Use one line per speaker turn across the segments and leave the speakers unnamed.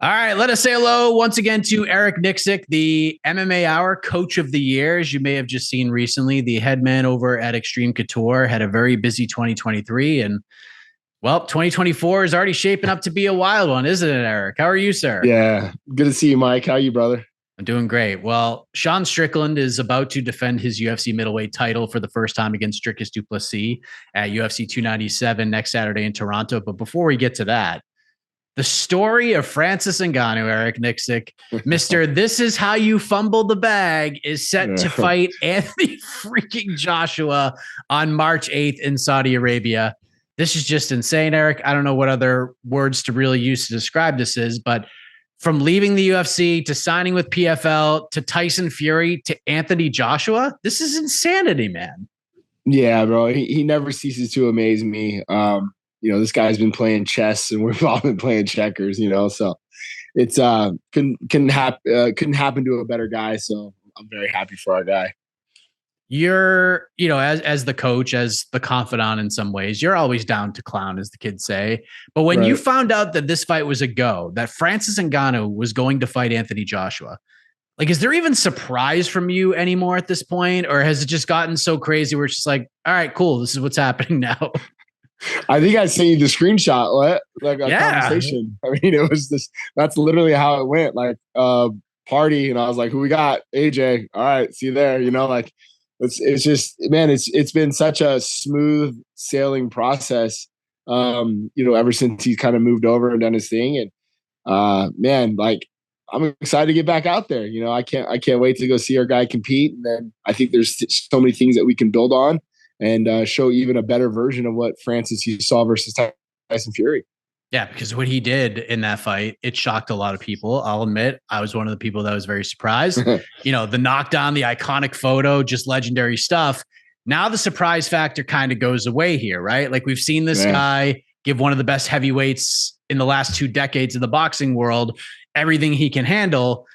All right, let us say hello once again to Eric Nicksick, the MMA Hour Coach of the Year. As you may have just seen recently, the head man over at Xtreme Couture had a very busy 2023. And, well, 2024 is already shaping up to be a wild one, isn't it, Eric? How are you, sir?
Yeah, good to see you, Mike. How are you, brother?
I'm doing great. Well, Sean Strickland is about to defend his UFC middleweight title for the first time against Dricus Du Plessis at UFC 297 next Saturday in Toronto. But before we get to that, the story of Francis Ngannou, Eric Nicksick, Mr. This is how you fumble the bag, is set to fight Anthony freaking Joshua on March 8th in Saudi Arabia. This is just insane, Eric. I don't know what other words to really use to describe this is, but from leaving the UFC to signing with PFL to Tyson Fury to Anthony Joshua, this is insanity, man.
Yeah, bro. He never ceases to amaze me. This guy's been playing chess and we've all been playing checkers, so it's couldn't happen to a better guy. So I'm very happy for our guy.
You're, as the coach, as the confidant in some ways, you're always down to clown, as the kids say. But when you found out that this fight was a go, that Francis Ngannou was going to fight Anthony Joshua, like, is there even surprise from you anymore at this point? Or has it just gotten so crazy where it's just like, all right, cool, this is what's happening now?
I think I sent you the screenshot, conversation. I mean, it was this, that's literally how it went. Like, party. And I was like, who we got? AJ. All right. See you there. It's just, man, it's been such a smooth sailing process, ever since he's kind of moved over and done his thing. And, man, like, I'm excited to get back out there. I can't wait to go see our guy compete. And then I think there's so many things that we can build on and show even a better version of what Francis you saw versus Tyson Fury.
Yeah, because what he did in that fight, it shocked a lot of people. I'll admit, I was one of the people that was very surprised. The knockdown, the iconic photo, just legendary stuff. Now the surprise factor kind of goes away here, right? Like, we've seen this guy give one of the best heavyweights in the last 2 decades of the boxing world everything he can handle.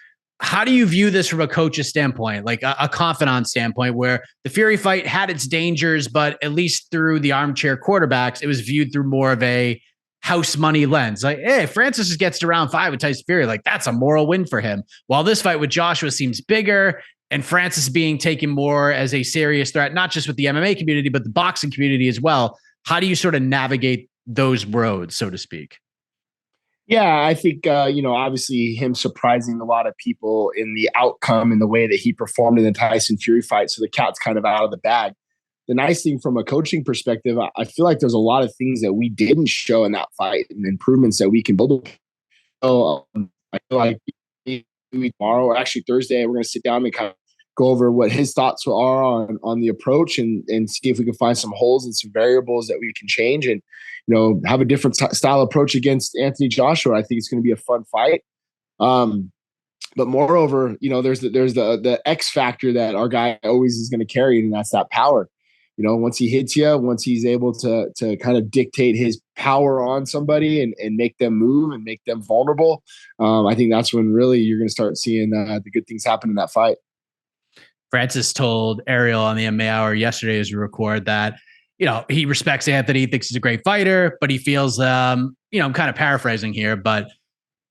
How do you view this from a coach's standpoint, like a confidant standpoint, where the Fury fight had its dangers, but at least through the armchair quarterbacks, it was viewed through more of a house money lens? Like, hey, Francis gets to round 5 with Tyson Fury, like, that's a moral win for him. While this fight with Joshua seems bigger and Francis being taken more as a serious threat, not just with the MMA community, but the boxing community as well. How do you sort of navigate those roads, so to speak?
Yeah, I think, obviously him surprising a lot of people in the outcome and the way that he performed in the Tyson Fury fight. So the cat's kind of out of the bag. The nice thing from a coaching perspective, I feel like there's a lot of things that we didn't show in that fight and improvements that we can build. So I feel like tomorrow, or actually Thursday, we're going to sit down and kind of go over what his thoughts are on the approach and see if we can find some holes and some variables that we can change and, have a different style approach against Anthony Joshua. I think it's going to be a fun fight. But moreover, there's the X factor that our guy always is going to carry, and that's that power. Once he hits you, once he's able to kind of dictate his power on somebody and make them move and make them vulnerable, I think that's when really you're going to start seeing the good things happen in that fight.
Francis told Ariel on the MMA Hour yesterday as we record that, he respects Anthony, thinks he's a great fighter, but he feels, I'm kind of paraphrasing here, but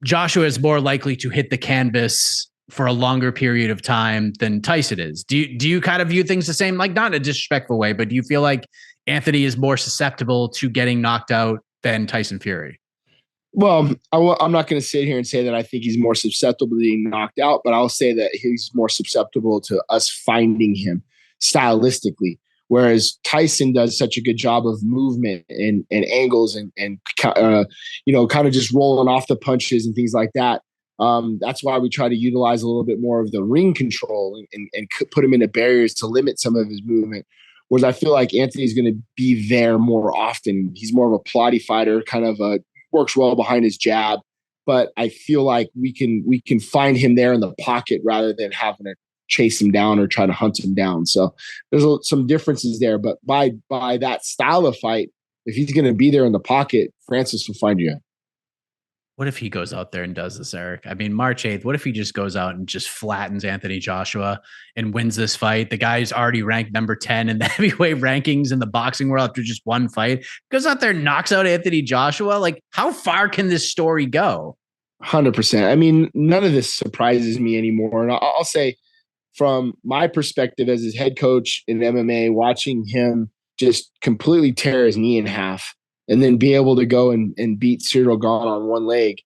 Joshua is more likely to hit the canvas for a longer period of time than Tyson is. Do you kind of view things the same? Like, not in a disrespectful way, but do you feel like Anthony is more susceptible to getting knocked out than Tyson Fury?
Well, I'm not going to sit here and say that I think he's more susceptible to being knocked out, but I'll say that he's more susceptible to us finding him stylistically. Whereas Tyson does such a good job of movement and angles and kind of just rolling off the punches and things like that. That's why we try to utilize a little bit more of the ring control and put him into barriers to limit some of his movement. Whereas I feel like Anthony's going to be there more often. He's more of a plotty fighter, kind of works well behind his jab. But I feel like we can find him there in the pocket rather than having to chase him down or try to hunt him down. So there's some differences there. But by that style of fight, if he's going to be there in the pocket, Francis will find you.
What if he goes out there and does this, Eric? I mean, March 8th, what if he just goes out and just flattens Anthony Joshua and wins this fight? The guy's already ranked number 10 in the heavyweight rankings in the boxing world after just one fight. Goes out there and knocks out Anthony Joshua. Like, how far can this story go?
100%. I mean, none of this surprises me anymore. And I'll say, from my perspective as his head coach in MMA, watching him just completely tear his knee in half and then be able to go and beat Cyril Gane on one leg,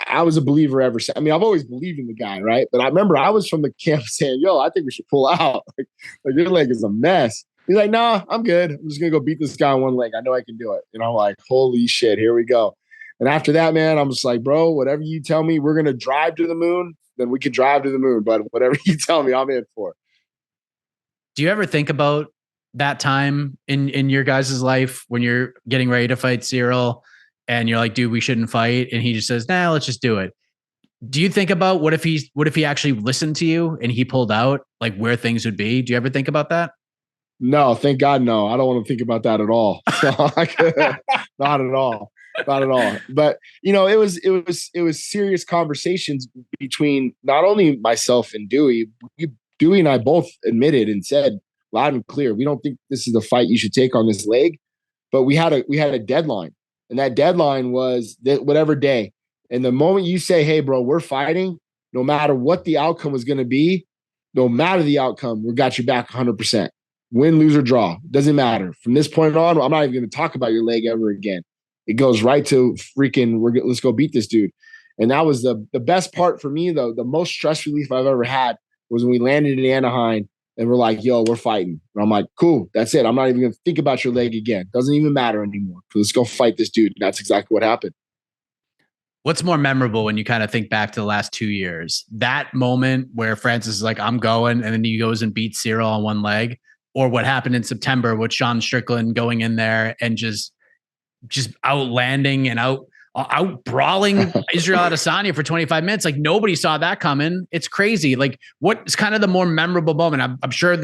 I was a believer ever since. I mean, I've always believed in the guy, right? But I remember I was from the camp saying, yo, I think we should pull out. Like your leg is a mess. He's like, nah, I'm good. I'm just going to go beat this guy on one leg. I know I can do it. And I'm like, holy shit, here we go. And after that, man, I'm just like, bro, whatever you tell me, we're going to drive to the moon, then we can drive to the moon. But whatever you tell me, I'm in for.
Do you ever think about that time in your guys' life when you're getting ready to fight Cyril and you're like, dude, we shouldn't fight? And he just says, nah, let's just do it. Do you think about what if he actually listened to you and he pulled out, like where things would be? Do you ever think about that?
No, thank God, no. I don't want to think about that at all. Not at all. Not at all. But it was serious conversations between not only myself and Dewey. Dewey and I both admitted and said loud and clear, we don't think this is the fight you should take on this leg. But we had a deadline, and that deadline was whatever day. And the moment you say, hey, bro, we're fighting, no matter what the outcome was going to be, no matter the outcome, we got your back 100%. Win, lose, or draw. Doesn't matter. From this point on, I'm not even going to talk about your leg ever again. It goes right to freaking, let's go beat this dude. And that was the best part for me, though. The most stress relief I've ever had was when we landed in Anaheim and we're like, yo, we're fighting. And I'm like, cool, that's it. I'm not even going to think about your leg again. Doesn't even matter anymore. Let's go fight this dude. And that's exactly what happened.
What's more memorable when you kind of think back to the last 2 years? That moment where Francis is like, I'm going, and then he goes and beats Cyril on one leg, or what happened in September with Sean Strickland going in there and just outlanding and out brawling Israel Adesanya for 25 minutes. Like nobody saw that coming. It's crazy. Like what's kind of the more memorable moment? I'm sure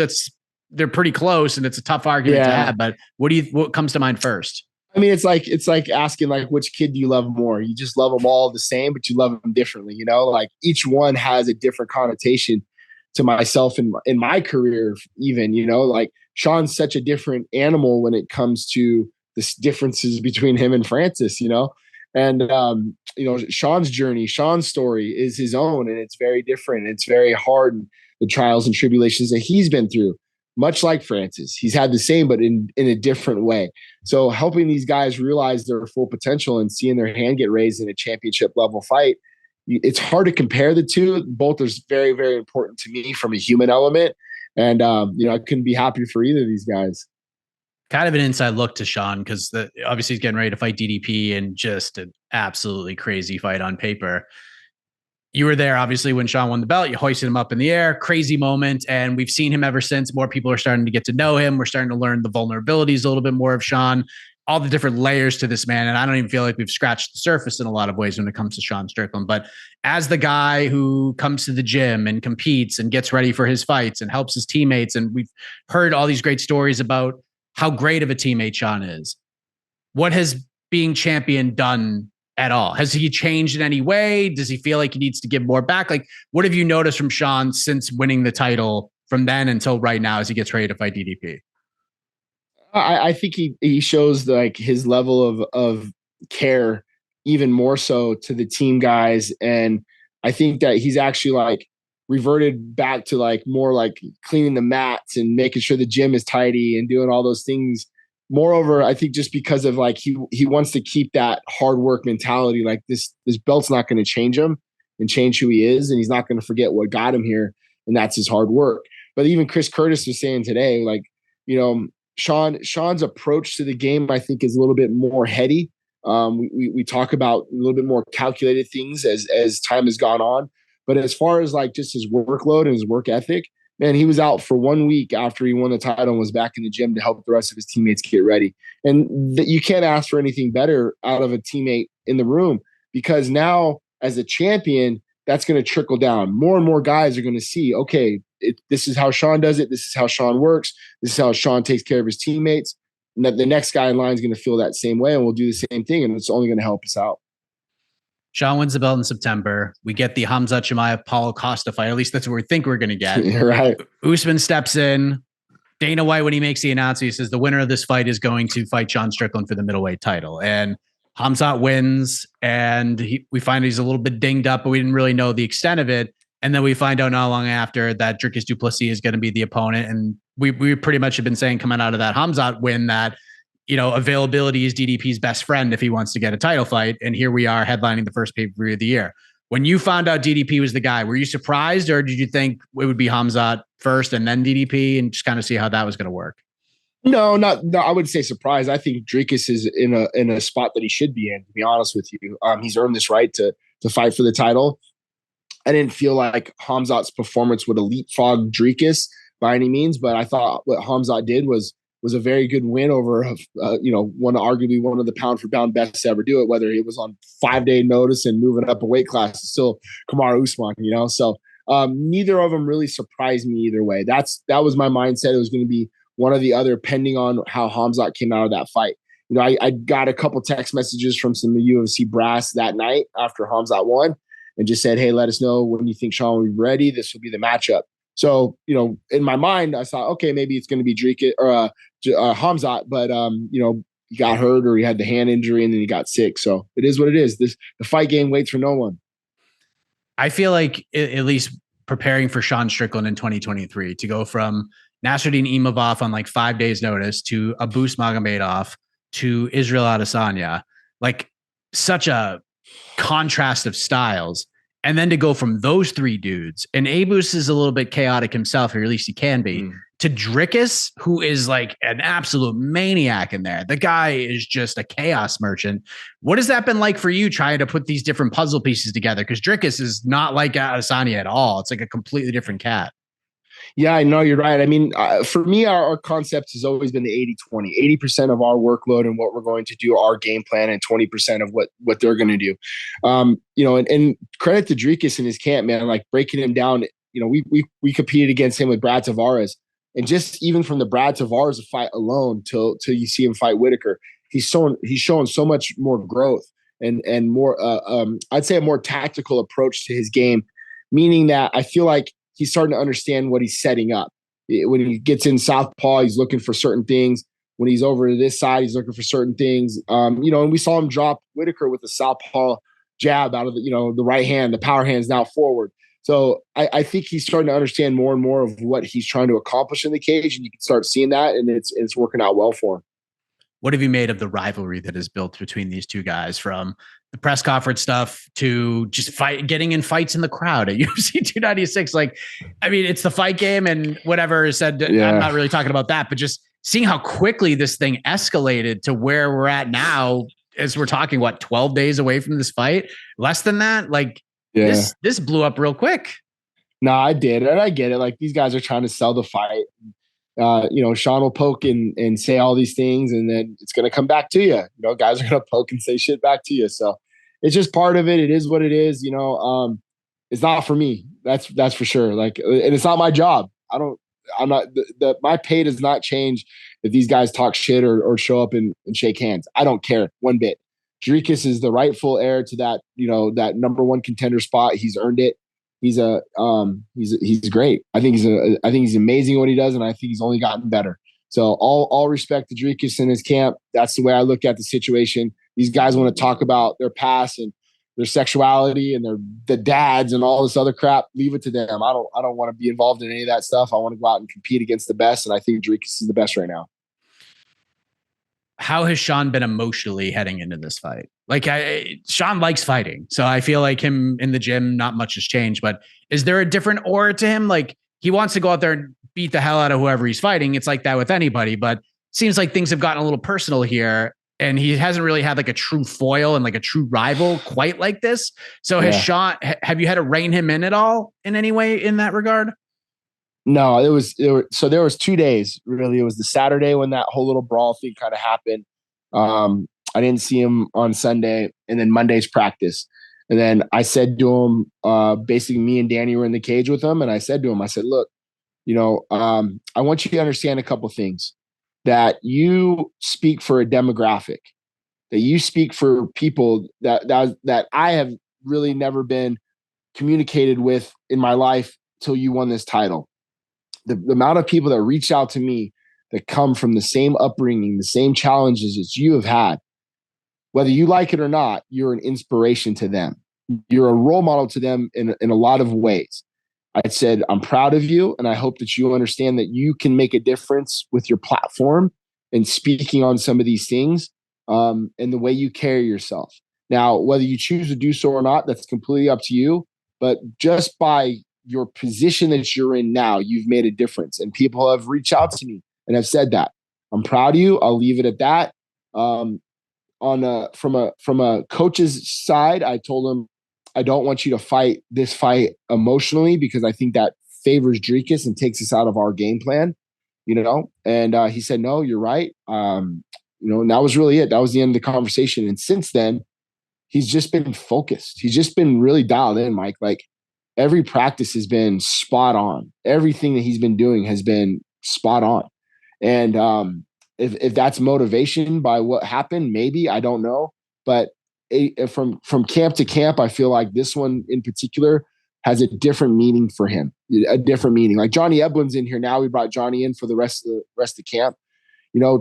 they're pretty close and it's a tough argument to have, but what comes to mind first?
I mean, it's like asking like, which kid do you love more? You just love them all the same, but you love them differently. Like each one has a different connotation to myself and in my career, even, like Sean's such a different animal when it comes to the differences between him and Francis, and, Sean's journey, Sean's story is his own, and it's very different. It's very hard, and the trials and tribulations that he's been through. Much like Francis, he's had the same, but in a different way. So helping these guys realize their full potential and seeing their hand get raised in a championship level fight, it's hard to compare the two. Both are very, very important to me from a human element. And, I couldn't be happy for either of these guys.
Kind of an inside look to Sean, because obviously he's getting ready to fight DDP and just an absolutely crazy fight on paper. You were there, obviously, when Sean won the belt. You hoisted him up in the air. Crazy moment. And we've seen him ever since. More people are starting to get to know him. We're starting to learn the vulnerabilities a little bit more of Sean, all the different layers to this man. And I don't even feel like we've scratched the surface in a lot of ways when it comes to Sean Strickland. But as the guy who comes to the gym and competes and gets ready for his fights and helps his teammates, and we've heard all these great stories about how great of a teammate Sean is. What has being champion done at all? Has he changed in any way? Does he feel like he needs to give more back? Like, what have you noticed from Sean since winning the title from then until right now as he gets ready to fight DDP?
I think he shows like his level of care even more so to the team guys. And I think that he's actually like reverted back to like more like cleaning the mats and making sure the gym is tidy and doing all those things. Moreover, I think just because of like he wants to keep that hard work mentality, like this belt's not going to change him and change who he is, and he's not going to forget what got him here, and that's his hard work. But even Chris Curtis was saying today, like, Sean's approach to the game, I think, is a little bit more heady. We talk about a little bit more calculated things as time has gone on. But as far as like just his workload and his work ethic, man, he was out for 1 week after he won the title and was back in the gym to help the rest of his teammates get ready. And you can't ask for anything better out of a teammate in the room, because now as a champion, that's going to trickle down. More and more guys are going to see, okay, this is how Sean does it. This is how Sean works. This is how Sean takes care of his teammates. And the next guy in line is going to feel that same way, and we'll do the same thing, and it's only going to help us out.
Sean wins the belt in September. We get the Hamza Chimaev Paulo Costa fight. At least that's what we think we're going to get.
Right.
Usman steps in. Dana White, when he makes the announcement, he says the winner of this fight is going to fight Sean Strickland for the middleweight title. And Hamzat wins, and we find he's a little bit dinged up, but we didn't really know the extent of it. And then we find out not long after that Dricus Du Plessis is going to be the opponent. And we pretty much have been saying coming out of that Hamzat win that, availability is DDP's best friend if he wants to get a title fight. And here we are headlining the first pay-per-view of the year. When you found out DDP was the guy, were you surprised, or did you think it would be Hamzat first and then DDP and just kind of see how that was going to work?
No, I wouldn't say surprised. I think Dricus is in a spot that he should be in, to be honest with you. He's earned this right to fight for the title. I didn't feel like Hamzat's performance would have leapfrogged Dricus by any means, but I thought what Hamzat did was a very good win over, arguably one of the pound for pound best to ever do it, whether it was on 5-day notice and moving up a weight class. It's still Kamaru Usman, So neither of them really surprised me either way. That was my mindset. It was going to be one or the other, depending on how Hamzat came out of that fight. I got a couple text messages from some UFC brass that night after Hamzat won and just said, hey, let us know when you think Sean will be ready. This will be the matchup. So, in my mind, I thought, okay, maybe it's going to be Dricus or Hamzat, but, he got hurt or he had the hand injury and then he got sick. So it is what it is. The fight game waits for no one.
I feel like at least preparing for Sean Strickland in 2023 to go from Nasruddin Imavov on like 5 days notice to Abus Magomedov to Israel Adesanya, like such a contrast of styles. And then to go from those three dudes, and Abus is a little bit chaotic himself, or at least he can be, to Dricus, who is like an absolute maniac in there. The guy is just a chaos merchant. What has that been like for you trying to put these different puzzle pieces together? Because Dricus is not like Adesanya at all. It's like a completely different cat.
Yeah, I know you're right. I mean, for me, our concept has always been the 80-20, 80% of our workload and what we're going to do, our game plan, and 20% of what they're going to do. And credit to Dricus and his camp, man, like breaking him down. We competed against him with Brad Tavares, and just even from the Brad Tavares fight alone till you see him fight Whitaker, he's shown so much more growth and more, I'd say a more tactical approach to his game, meaning that I feel like he's starting to understand what he's setting up. When he gets in southpaw, he's looking for certain things. When he's over to this side, he's looking for certain things. And we saw him drop Whitaker with a southpaw jab out of the right hand. The power hand's now forward. So I think he's starting to understand more and more of what he's trying to accomplish in the cage, and you can start seeing that, and it's working out well for him.
What have you made of the rivalry that is built between these two guys, from the press conference stuff to just getting in fights in the crowd at UFC 296? Like, I mean, it's the fight game and whatever is said. Yeah. I'm not really talking about that, but just seeing how quickly this thing escalated to where we're at now, as we're talking, 12 days away from this fight, less than that. Like, this blew up real quick.
No, I did. And I get it. Like, these guys are trying to sell the fight. Sean will poke and say all these things, and then it's going to come back to you. Guys are going to poke and say shit back to you. So it's just part of it. It is what it is. It's not for me. That's for sure. Like, and it's not my job. My pay does not change if these guys talk shit or show up and shake hands. I don't care one bit. Dricus is the rightful heir to that, that number one contender spot. He's earned it. He's great. I think he's amazing at what he does, and I think he's only gotten better. So all respect to Dricus and his camp. That's the way I look at the situation. These guys want to talk about their past and their sexuality and the dads and all this other crap. Leave it to them. I don't want to be involved in any of that stuff. I want to go out and compete against the best, and I think Dricus is the best right now.
How has Sean been emotionally heading into this fight? Like, Sean likes fighting, so I feel like him in the gym, not much has changed. But is there a different aura to him? Like, he wants to go out there and beat the hell out of whoever he's fighting. It's like that with anybody, but it seems like things have gotten a little personal here, and he hasn't really had like a true foil and like a true rival quite like this. So has Sean, have you had to rein him in at all in any way in that regard?
No, there was 2 days, really. It was the Saturday when that whole little brawl thing kind of happened. I didn't see him on Sunday, and then Monday's practice. And then I said to him, basically me and Danny were in the cage with him. And I said to him, look, I want you to understand a couple things, that you speak for a demographic, that you speak for people that I have really never been communicated with in my life till you won this title. The amount of people that reach out to me that come from the same upbringing, the same challenges as you have had, whether you like it or not, you're an inspiration to them. You're a role model to them in a lot of ways. I said, I'm proud of you, and I hope that you understand that you can make a difference with your platform and speaking on some of these things, and the way you carry yourself. Now, whether you choose to do so or not, that's completely up to you. But just by your position that you're in now, you've made a difference. And people have reached out to me and have said that. I'm proud of you. I'll leave it at that. From a coach's side, I told him, I don't want you to fight this fight emotionally, because I think that favors Dricus and takes us out of our game plan, And he said, no, you're right. And that was really it. That was the end of the conversation. And since then, he's just been focused. He's just been really dialed in, Mike. Like, every practice has been spot on. Everything that he's been doing has been spot on. And if that's motivation by what happened, maybe, I don't know. But from camp to camp, I feel like this one in particular has a different meaning for him, a different meaning. Like Johnny Eblin's in here now. We brought Johnny in for the rest of camp.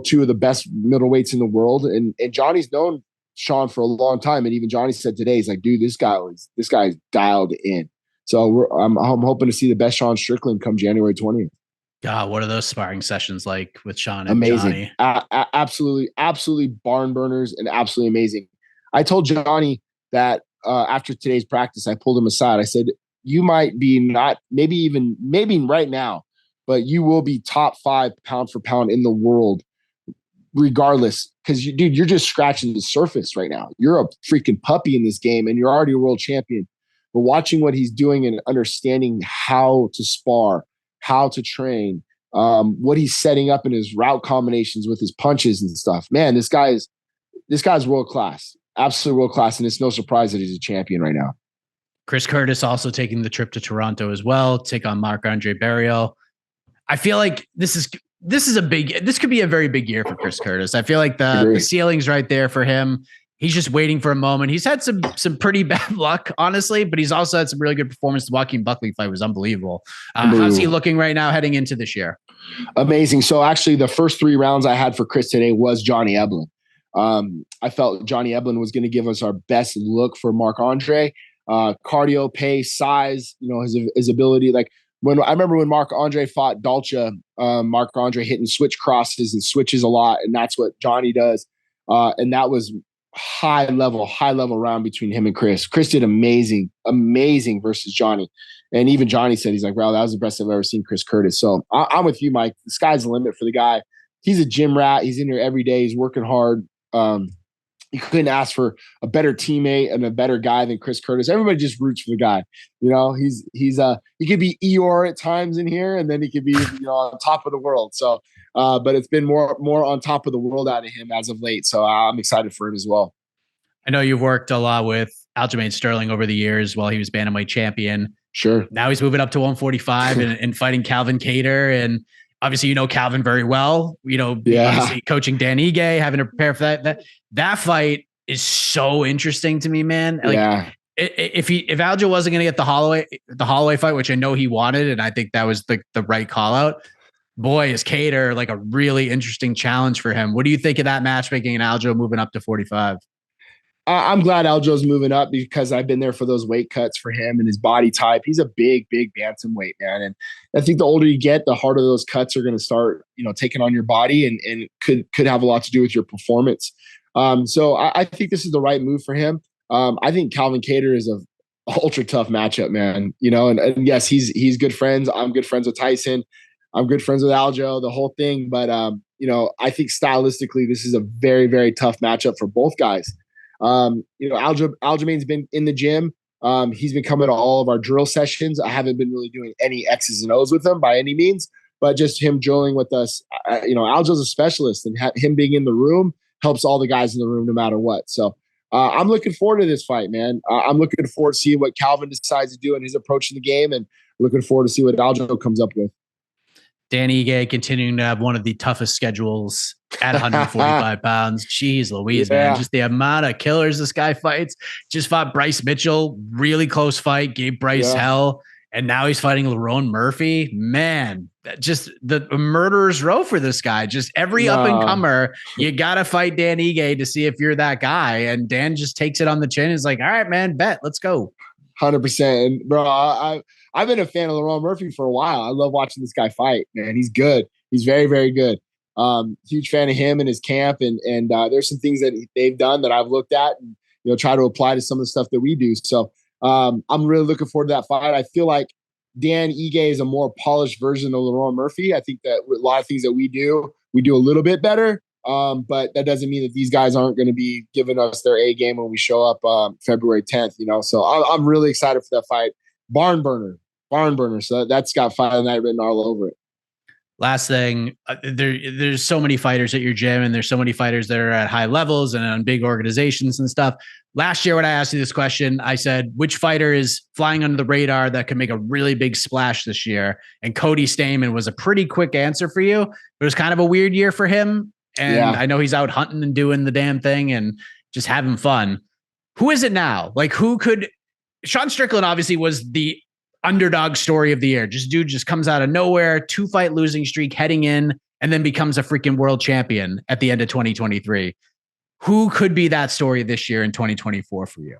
Two of the best middleweights in the world, and Johnny's known Sean for a long time. And even Johnny said today, he's like, dude, this guy's dialed in. So I'm hoping to see the best Sean Strickland come January 20th.
God, what are those sparring sessions like with Sean and
amazing.
Johnny?
Absolutely barn burners and absolutely amazing. I told Johnny that after today's practice, I pulled him aside. I said, you might be not, maybe right now, but you will be top 5 pound for pound in the world regardless. Because you're just scratching the surface right now. You're a freaking puppy in this game and you're already a world champion. But watching what he's doing and understanding how to spar, how to train, what he's setting up in his route combinations with his punches and stuff. Man, this guy's world class. Absolutely world class, and it's no surprise that he's a champion right now.
Chris Curtis also taking the trip to Toronto as well, take on Marc-Andre Barriault. I feel like this could be a very big year for Chris Curtis. I feel like the ceiling's right there for him. He's just waiting for a moment. He's had some pretty bad luck, honestly, but he's also had some really good performance. The Joaquin Buckley fight was unbelievable. How's he looking right now heading into this year?
Amazing. So actually the first 3 rounds I had for Chris today was Johnny Eblen. I felt Johnny Eblen was going to give us our best look for Marc-Andre. Cardio, pace, size, his ability. Like I remember when Marc-Andre fought Dalcha, Marc-Andre hitting switch crosses and switches a lot, and that's what Johnny does. And that was high level round between him and Chris. Chris did amazing versus Johnny. And even Johnny said, he's like, wow, that was the best I've ever seen Chris Curtis. So I'm with you, Mike. The sky's the limit for the guy. He's a gym rat. He's in here every day. He's working hard. You couldn't ask for a better teammate and a better guy than Chris Curtis. Everybody just roots for the guy. He could be Eeyore at times in here, and then he could be, on top of the world. So, but it's been more on top of the world out of him as of late. So I'm excited for him as well.
I know you've worked a lot with Aljamain Sterling over the years while he was bantamweight champion.
Sure.
Now he's moving up to 145 and fighting Calvin Kattar. And obviously, Calvin very well, obviously coaching Dan Ige, having to prepare for that fight is so interesting to me, man. Like, if Aljo wasn't going to get the Holloway fight, which I know he wanted, and I think that was the right call out, boy, is Kattar like a really interesting challenge for him. What do you think of that matchmaking and Aljo moving up to 45?
I'm glad Aljo's moving up because I've been there for those weight cuts for him and his body type. He's a big bantamweight, man. And I think the older you get, the harder those cuts are going to start, taking on your body and could have a lot to do with your performance. So I think this is the right move for him. I think Calvin Kattar is a ultra tough matchup, man. And yes, he's good friends. I'm good friends with Tyson. I'm good friends with Aljo, the whole thing. But, I think stylistically, this is a very, very tough matchup for both guys. Aljamain's been in the gym. He's been coming to all of our drill sessions. I haven't been really doing any X's and O's with him by any means, but just him drilling with us. Aljo's a specialist, and him being in the room helps all the guys in the room no matter what. So I'm looking forward to this fight, man. I'm looking forward to see what Calvin decides to do in his approach in the game, and looking forward to see what Aljo comes up with.
Dan Ige continuing to have one of the toughest schedules at 145 pounds. Jeez Louise, man. Just the amount of killers this guy fights. Just fought Bryce Mitchell. Really close fight. Gave Bryce hell. And now he's fighting Lerone Murphy. Man, just the murderer's row for this guy. Just every up and comer, you got to fight Dan Ige to see if you're that guy. And Dan just takes it on the chin. He's like, all right, man, bet, let's go.
100%. And bro, I've been a fan of Lerone Murphy for a while. I love watching this guy fight, man. He's good. He's very, very good. Huge fan of him and his camp. And there's some things that they've done that I've looked at and, try to apply to some of the stuff that we do. So I'm really looking forward to that fight. I feel like Dan Ige is a more polished version of Lerone Murphy. I think that a lot of things that we do a little bit better. But that doesn't mean that these guys aren't going to be giving us their A game when we show up February 10th, So I'm really excited for that fight. Barn burner. So that's got Fight of the Night written all over it.
Last thing, there's so many fighters at your gym, and there's so many fighters that are at high levels and on big organizations and stuff. Last year, when I asked you this question, I said, which fighter is flying under the radar that could make a really big splash this year? And Cody Stamann was a pretty quick answer for you. It was kind of a weird year for him. And I know he's out hunting and doing the damn thing and just having fun. Who is it now? Like, who could... Sean Strickland obviously was the underdog story of the year. Dude just comes out of nowhere, 2-fight losing streak heading in, and then becomes a freaking world champion at the end of 2023. Who could be that story this year in 2024 for you?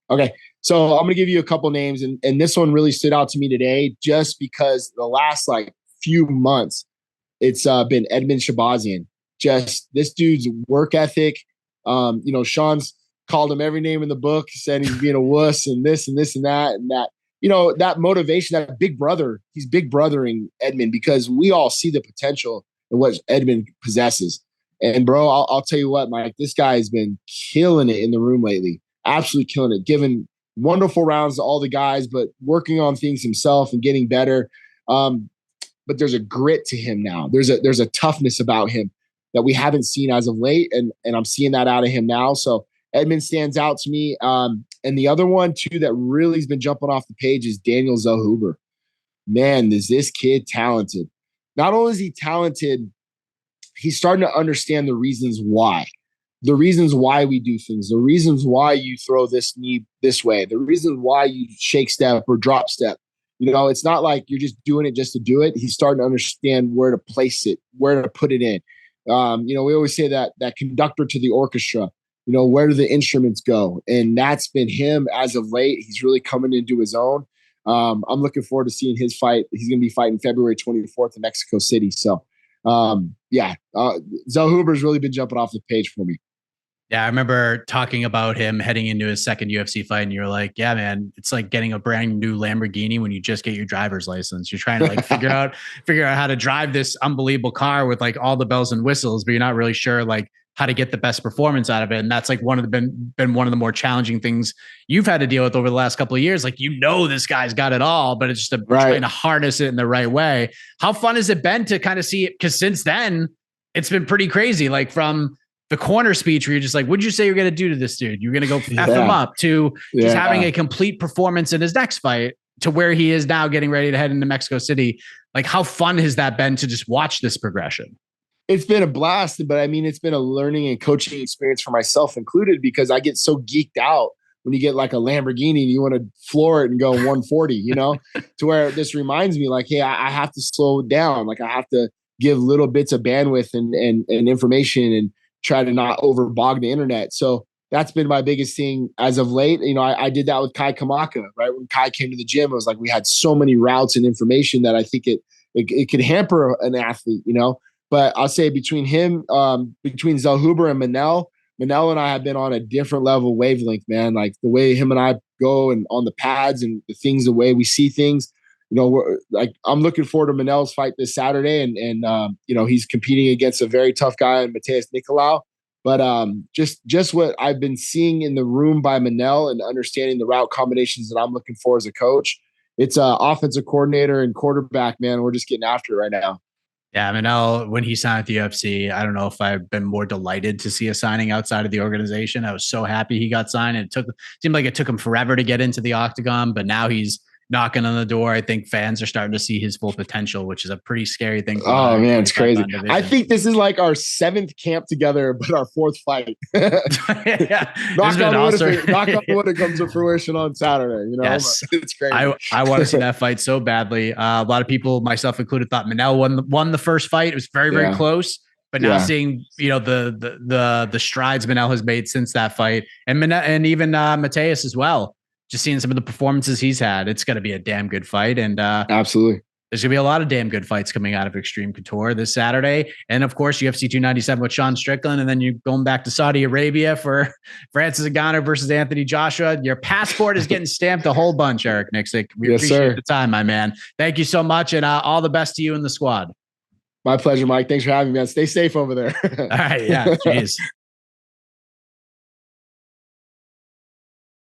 Okay. So I'm going to give you a couple names, and this one really stood out to me today just because the last few months, it's been Edmund Shabazian. Just this dude's work ethic. Sean's called him every name in the book, said he's being a wuss and this and this and that. And that, that motivation, that big brother, he's big brothering Edmund because we all see the potential in what Edmund possesses. And bro, I'll tell you what, Mike, this guy has been killing it in the room lately. Absolutely killing it, giving wonderful rounds to all the guys, but working on things himself and getting better. But there's a grit to him now. There's a toughness about him that we haven't seen as of late. And I'm seeing that out of him now. So Edmund stands out to me. And the other one too, that really has been jumping off the page is Daniel Zellhuber. Man, is this kid talented. Not only is he talented, he's starting to understand the reasons why we do things, the reasons why you throw this knee this way, the reasons why you shake step or drop step. It's not like you're just doing it just to do it. He's starting to understand where to place it, where to put it in. We always say that conductor to the orchestra, where do the instruments go? And that's been him as of late. He's really coming into his own. I'm looking forward to seeing his fight. He's going to be fighting February 24th in Mexico City. So, Zellhuber's really been jumping off the page for me.
Yeah, I remember talking about him heading into his second UFC fight, and you were like, yeah, man, it's like getting a brand new Lamborghini when you just get your driver's license. You're trying to figure out how to drive this unbelievable car with all the bells and whistles, but you're not really sure how to get the best performance out of it. And that's been one of the more challenging things you've had to deal with over the last couple of years. This guy's got it all, but it's just trying to harness it in the right way. How fun has it been to kind of see it? Because since then, it's been pretty crazy. From the corner speech where you're just like, what'd you say you're going to do to this dude? You're going to go F him up, to just having a complete performance in his next fight, to where he is now getting ready to head into Mexico City. How fun has that been to just watch this progression?
It's been a blast, but it's been a learning and coaching experience for myself included, because I get so geeked out when you get a Lamborghini and you want to floor it and go 140, to where this reminds me hey, I have to slow down. I have to give little bits of bandwidth and information and try to not overbog the internet. So that's been my biggest thing as of late. I did that with Kai Kamaka, right? When Kai came to the gym, it was we had so many routes and information that I think it could hamper an athlete, But I'll say between Zellhuber and Manel and I have been on a different level wavelength, man. The way him and I go and on the pads and the way we see things, I'm looking forward to Manel's fight this Saturday, and he's competing against a very tough guy in Mateus Nicolau. But just what I've been seeing in the room by Manel and understanding the route combinations that I'm looking for as a coach, it's offensive coordinator and quarterback, man. We're just getting after it right now.
Yeah, Manel, when he signed at the UFC, I don't know if I've been more delighted to see a signing outside of the organization. I was so happy he got signed. It seemed like it took him forever to get into the octagon, but now he's knocking on the door. I think fans are starting to see his full potential, which is a pretty scary thing.
Oh man, it's crazy. I think this is like our 7th camp together, but our 4th fight.
Yeah,
knock on wood, it comes to fruition on Saturday. You know,
yes.
It's crazy.
I want to see that fight so badly. A lot of people, myself included, thought Manel won the first fight. It was very, very close. But now seeing, you know, the strides Manel has made since that fight, and even Mateus as well, just seeing some of the performances he's had, it's going to be a damn good fight. And
absolutely,
there's going to be a lot of damn good fights coming out of Xtreme Couture this Saturday. And of course, UFC 297 with Sean Strickland. And then you're going back to Saudi Arabia for Francis Ngannou versus Anthony Joshua. Your passport is getting stamped a whole bunch, Eric Nicksick. We appreciate the time, my man. Thank you so much. And all the best to you and the squad.
My pleasure, Mike. Thanks for having me, man. Stay safe over there.
All right. Yeah. Jeez.